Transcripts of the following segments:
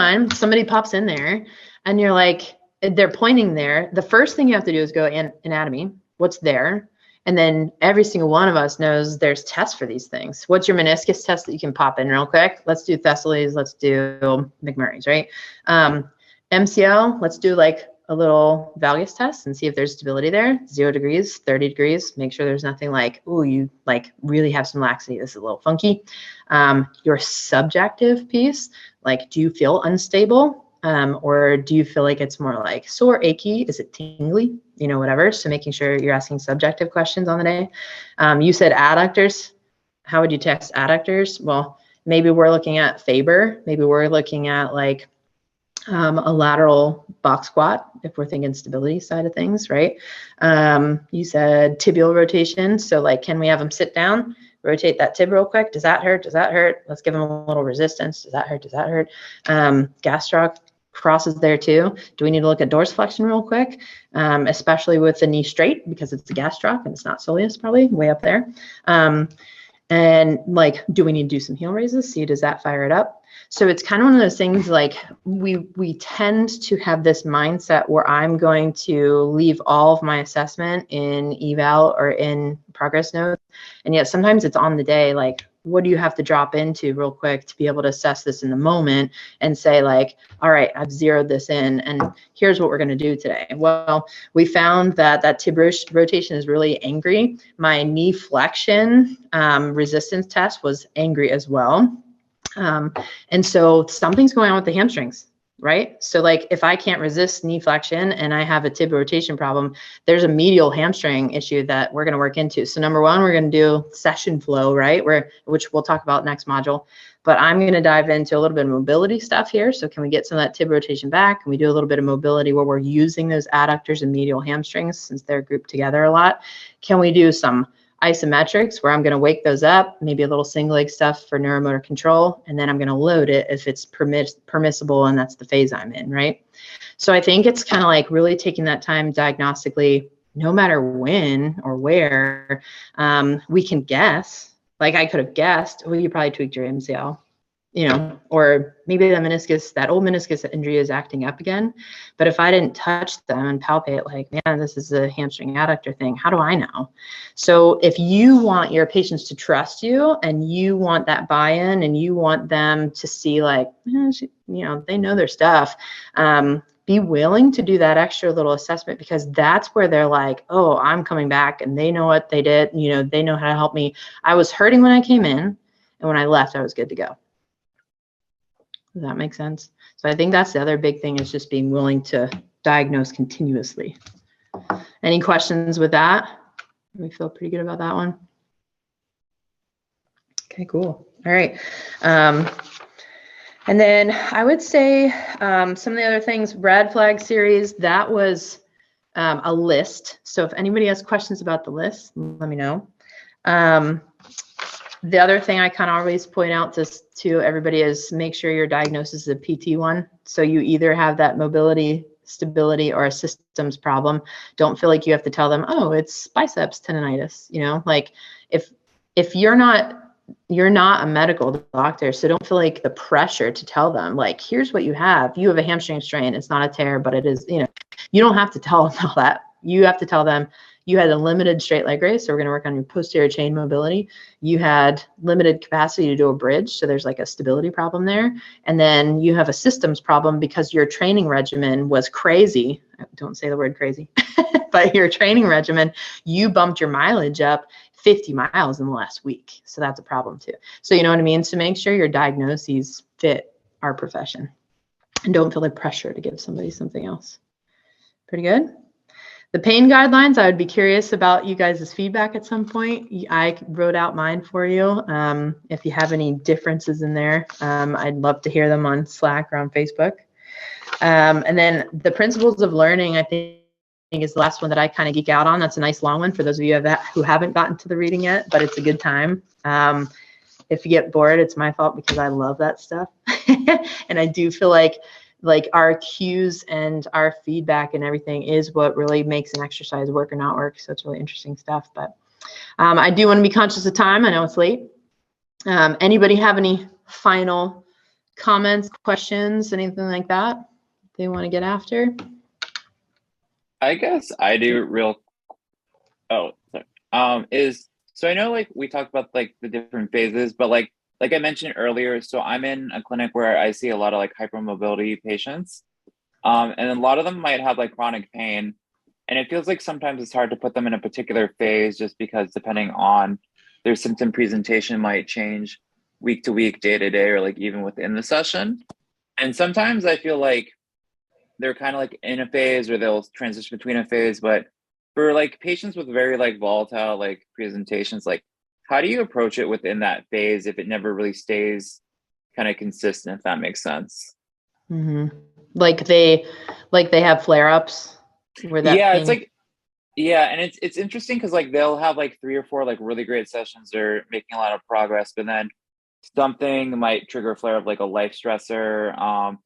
time somebody pops in there and you're like, they're pointing there, the first thing you have to do is go in anatomy, what's there? And then every single one of us knows there's tests for these things. What's your meniscus test that you can pop in real quick? Let's do Thessaly's, let's do McMurray's, right? MCL, let's do like a little valgus test and see if there's stability there. 0 degrees, 30 degrees, make sure there's nothing like, oh, you like really have some laxity, this is a little funky. Your subjective piece, like, do you feel unstable? Or do you feel like it's more like sore, achy? Is it tingly? You know, whatever. So making sure you're asking subjective questions on the day. You said adductors. How would you test adductors? Well, maybe we're looking at Faber. Maybe we're looking at like a lateral box squat if we're thinking stability side of things, right? You said tibial rotation. So like, can we have them sit down? Rotate that tib real quick. Does that hurt? Does that hurt? Let's give them a little resistance. Does that hurt? Does that hurt? Gastroc crosses there too. Do we need to look at dorsiflexion real quick? Especially with the knee straight because it's the gastroc and it's not soleus, probably way up there. And like, do we need to do some heel raises? See, does that fire it up? So it's kind of one of those things like we tend to have this mindset where I'm going to leave all of my assessment in eval or in progress notes. And yet sometimes it's on the day, like, what do you have to drop into real quick to be able to assess this in the moment and say like, all right, I've zeroed this in and here's what we're going to do today. Well, we found that that tib rotation is really angry. My knee flexion resistance test was angry as well. And so something's going on with the hamstrings, right? So like if I can't resist knee flexion and I have a tib rotation problem, there's a medial hamstring issue that we're going to work into. So number one, we're going to do session flow, right? Which we'll talk about next module, but I'm going to dive into a little bit of mobility stuff here. So can we get some of that tib rotation back? Can we do a little bit of mobility where we're using those adductors and medial hamstrings since they're grouped together a lot? Can we do some isometrics where I'm going to wake those up, maybe a little single leg stuff for neuromotor control, and then I'm going to load it if it's permissible and that's the phase I'm in, right? So I think it's kind of like really taking that time diagnostically, no matter when or where, we can guess. Like I could have guessed, well, you probably tweaked your MCL, you know, or maybe the meniscus, that old meniscus injury is acting up again. But if I didn't touch them and palpate like, man, this is a hamstring adductor thing, how do I know? So if you want your patients to trust you and you want that buy-in and you want them to see like, you know, they know their stuff, be willing to do that extra little assessment because that's where they're like, oh, I'm coming back and they know what they did. You know, they know how to help me. I was hurting when I came in and when I left, I was good to go. Does that make sense? So I think that's the other big thing is just being willing to diagnose continuously. Any questions with that? We feel pretty good about that one. Okay, cool. All right. And then I would say some of the other things, red flag series, that was a list. So if anybody has questions about the list, let me know. The other thing I kind of always point out to everybody is make sure your diagnosis is a PT one. So you either have that mobility, stability, or a systems problem. Don't feel like you have to tell them, oh, it's biceps tendonitis. You know, like if you're not a medical doctor, so don't feel like the pressure to tell them like, here's what you have. You have a hamstring strain. It's not a tear, but it is, you know, you don't have to tell them all that. You have to tell them you had a limited straight leg raise, so we're going to work on your posterior chain mobility. You had limited capacity to do a bridge, so there's like a stability problem there. And then you have a systems problem because your training regimen was crazy. Don't say the word crazy, but your training regimen, you bumped your mileage up 50 miles in the last week. So that's a problem too. So you know what I mean? So make sure your diagnoses fit our profession and don't feel the pressure to give somebody something else. Pretty good. The pain guidelines, I would be curious about you guys' feedback at some point. I wrote out mine for you. If you have any differences in there, I'd love to hear them on Slack or on Facebook. And then the principles of learning, I think is the last one that I kind of geek out on. That's a nice long one for those of you who haven't gotten to the reading yet, but it's a good time. If you get bored, it's my fault because I love that stuff. And I do feel like our cues and our feedback and everything is what really makes an exercise work or not work. So it's really interesting stuff. But I do want to be conscious of time. I know it's late. Anybody have any final comments, questions, anything like that they want to get after? I guess I do real. Oh, sorry. So I know like we talked about like the different phases, but like I mentioned earlier, so I'm in a clinic where I see a lot of like hypermobility patients. And a lot of them might have like chronic pain, and it feels like sometimes it's hard to put them in a particular phase just because depending on their symptom presentation might change week to week, day to day, or like even within the session. And sometimes I feel like they're kind of like in a phase or they'll transition between a phase, but for like patients with very like volatile like presentations, like how do you approach it within that phase if it never really stays kind of consistent, if that makes sense? Mm-hmm. Like they have flare-ups where that Yeah, it's pain. like yeah, and it's interesting because like they'll have like three or four like really great sessions, they're making a lot of progress, but then something might trigger a flare of like a life stressor.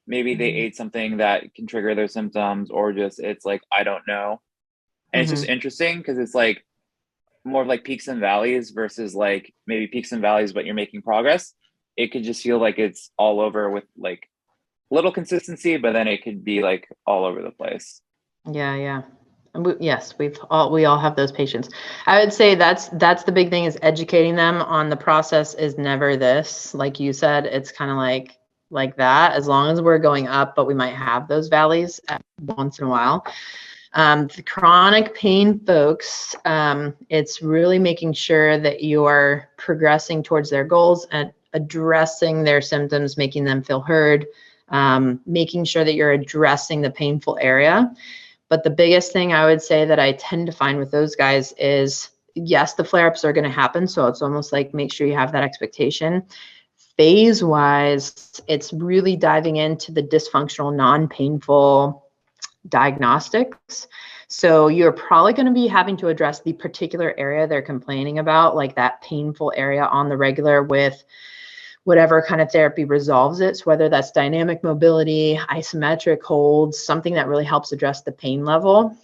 Maybe they Mm-hmm. ate something that can trigger their symptoms, or just it's like I don't know. And it's just Mm-hmm. interesting because it's like more of like peaks and valleys versus like maybe peaks and valleys, but you're making progress. It could just feel like it's all over with like little consistency, but then it could be like all over the place. Yeah, yeah. Yes, we all have those patients. I would say that's the big thing is educating them on the process is never this. Like you said, it's kind of like that. As long as we're going up, but we might have those valleys once in a while. The chronic pain folks, it's really making sure that you're progressing towards their goals and addressing their symptoms, making them feel heard, making sure that you're addressing the painful area. But the biggest thing I would say that I tend to find with those guys is yes, the flare ups are going to happen. So it's almost like make sure you have that expectation. Phase wise, it's really diving into the dysfunctional, non painful diagnostics. So you're probably going to be having to address the particular area they're complaining about, like that painful area on the regular with whatever kind of therapy resolves it. So whether that's dynamic mobility, isometric holds, something that really helps address the pain level,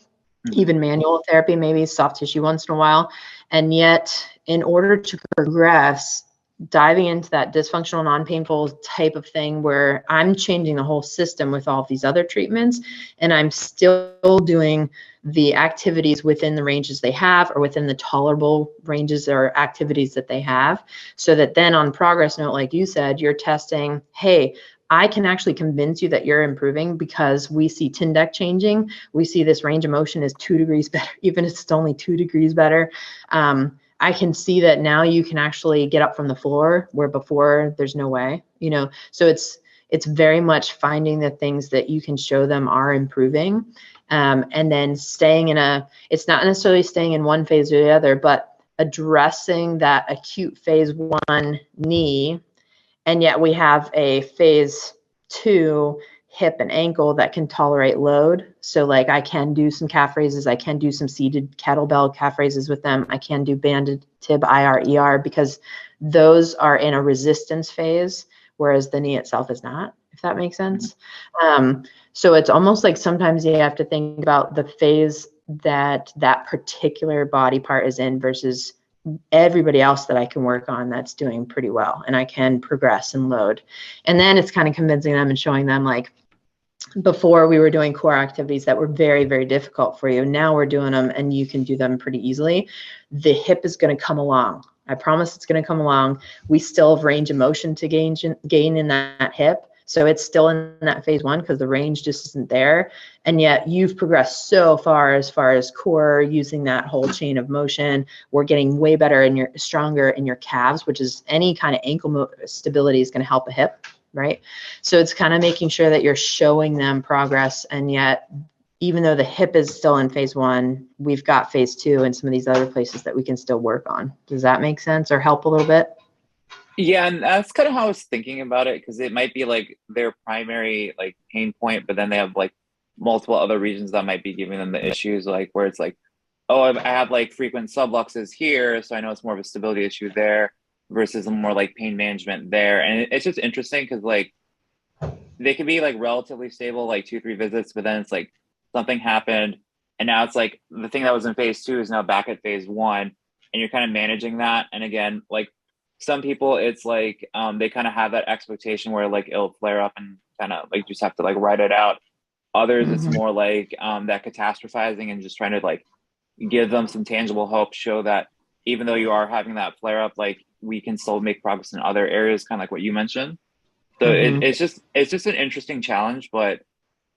Mhm. even manual therapy, maybe soft tissue once in a while. And yet, in order to progress, diving into that dysfunctional, non-painful type of thing where I'm changing the whole system with all of these other treatments, and I'm still doing the activities within the ranges they have or within the tolerable ranges or activities that they have, so that then on progress note, like you said, you're testing, hey, I can actually convince you that you're improving because we see Tyndek changing. We see this range of motion is 2 degrees better, even if it's only 2 degrees better. I can see that now you can actually get up from the floor where before there's no way, so it's very much finding the things that you can show them are improving, and then it's not necessarily staying in one phase or the other, but addressing that acute phase 1 knee, and yet we have a phase 2 hip and ankle that can tolerate load. So like I can do some calf raises, I can do some seated kettlebell calf raises with them, I can do banded tib IR, because those are in a resistance phase, whereas the knee itself is not, if that makes sense. So it's almost like sometimes you have to think about the phase that that particular body part is in versus everybody else that I can work on that's doing pretty well, and I can progress and load. And then it's kind of convincing them and showing them, like, before we were doing core activities that were very, very difficult for you. Now we're doing them and you can do them pretty easily. The hip is going to come along. I promise it's going to come along. We still have range of motion to gain in that hip. So it's still in that phase 1 because the range just isn't there. And yet you've progressed so far as core, using that whole chain of motion. We're getting way better and you're stronger in your calves, which is any kind of ankle stability is going to help a hip, right? So it's kind of making sure that you're showing them progress, and yet even though the hip is still in phase 1, we've got phase 2 and some of these other places that we can still work on. Does that make sense or help a little bit? Yeah, and that's kind of how I was thinking about it because it might be like their primary like pain point, but then they have like multiple other regions that might be giving them the issues, like where it's like, oh, I have like frequent subluxes here, so I know it's more of a stability issue there versus more like pain management there. And it's just interesting because like they could be like relatively stable, like 2, 3 visits, but then it's like something happened, and now it's like the thing that was in phase 2 is now back at phase 1, and you're kind of managing that. And again, like some people it's like they kind of have that expectation where like it'll flare up and kind of like just have to like ride it out. Others it's Mhm. more like that catastrophizing and just trying to like give them some tangible hope, show that even though you are having that flare up, like we can still make progress in other areas, kind of like what you mentioned. So Mhm. it's just an interesting challenge, but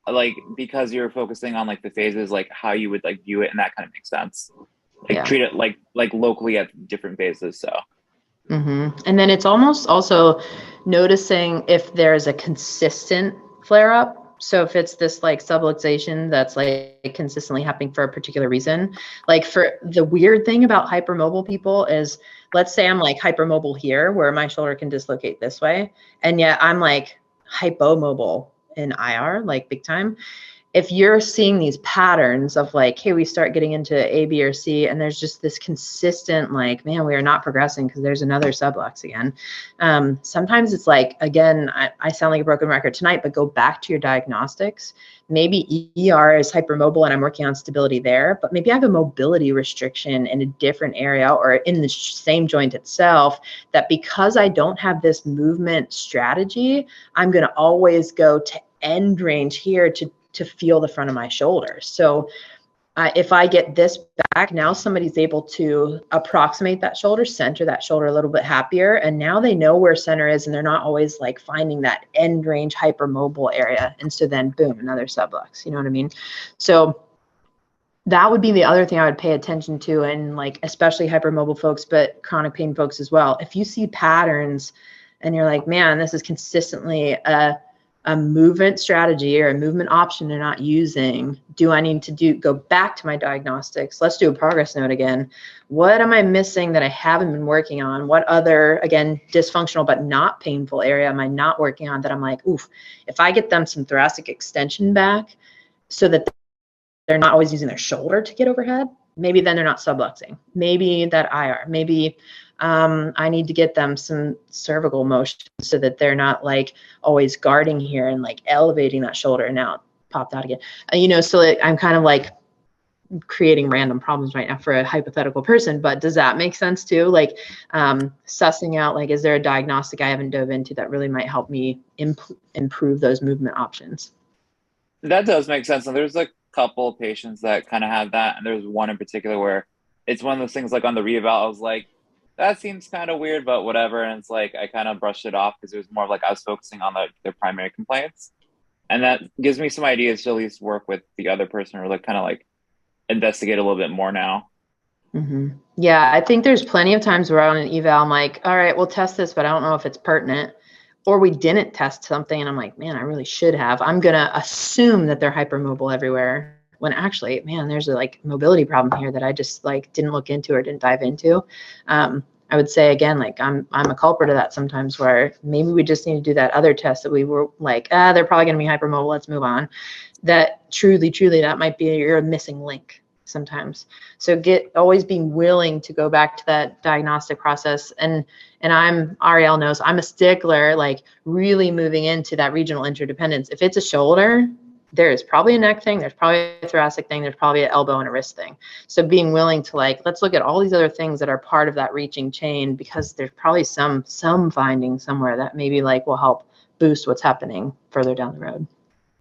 like because you're focusing on like the phases, like how you would like view it, and that kind of makes sense. Like Yeah. treat it like locally at different phases. So And then it's almost also noticing if there's a consistent flare up. So if it's this like subluxation that's like consistently happening for a particular reason, like for the weird thing about hypermobile people is, let's say I'm like hypermobile here where my shoulder can dislocate this way, and yet I'm like hypomobile in IR, like big time. If you're seeing these patterns of like, hey, we start getting into A, B, or C, and there's just this consistent, like, man, we are not progressing because there's another sublux again. Sometimes it's like, again, I sound like a broken record tonight, but go back to your diagnostics. Maybe ER is hypermobile and I'm working on stability there, but maybe I have a mobility restriction in a different area or in the same joint itself, that because I don't have this movement strategy, I'm going to always go to end range here to feel the front of my shoulder. So if I get this back, now somebody's able to approximate that shoulder, center that shoulder a little bit happier. And now they know where center is and they're not always like finding that end range hypermobile area. And so then boom, another sublux, you know what I mean? So that would be the other thing I would pay attention to, and like especially hypermobile folks, but chronic pain folks as well. If you see patterns and you're like, man, this is consistently a movement strategy or a movement option they're not using, do I need to go back to my diagnostics? Let's do a progress note again. What am I missing that I haven't been working on? What other, again, dysfunctional but not painful area am I not working on that I'm like, oof, if I get them some thoracic extension back so that they're not always using their shoulder to get overhead, maybe then they're not subluxing. Maybe that IR, maybe I need to get them some cervical motion so that they're not like always guarding here and like elevating that shoulder, and now it popped out again. So I'm kind of like creating random problems right now for a hypothetical person, but does that make sense too? Like sussing out, like, is there a diagnostic I haven't dove into that really might help me improve those movement options? that does make sense. And there's a couple of patients that kind of have that, and there's one in particular where it's one of those things like on the reeval, I was like, that seems kind of weird, but whatever. And it's like I kind of brushed it off because it was more of like I was focusing on their primary complaints. And that gives me some ideas to at least work with the other person or like kind of like investigate a little bit more now. Yeah, I think there's plenty of times where on an eval, I'm like, all right, we'll test this, but I don't know if it's pertinent. Or we didn't test something and I'm like, man, I really should have. I'm going to assume that they're hypermobile everywhere, when actually, man, there's a like mobility problem here that I just like didn't look into or didn't dive into. I would say again, like I'm a culprit of that sometimes, where maybe we just need to do that other test that we were like, they're probably going to be hypermobile, let's move on. That truly, that might be your missing link sometimes. So always being willing to go back to that diagnostic process. And Ariel knows I'm a stickler, like really moving into that regional interdependence. If it's a shoulder, there is probably a neck thing, there's probably a thoracic thing, there's probably an elbow and a wrist thing. So being willing to like, let's look at all these other things that are part of that reaching chain, because there's probably some finding somewhere that maybe like will help boost what's happening further down the road.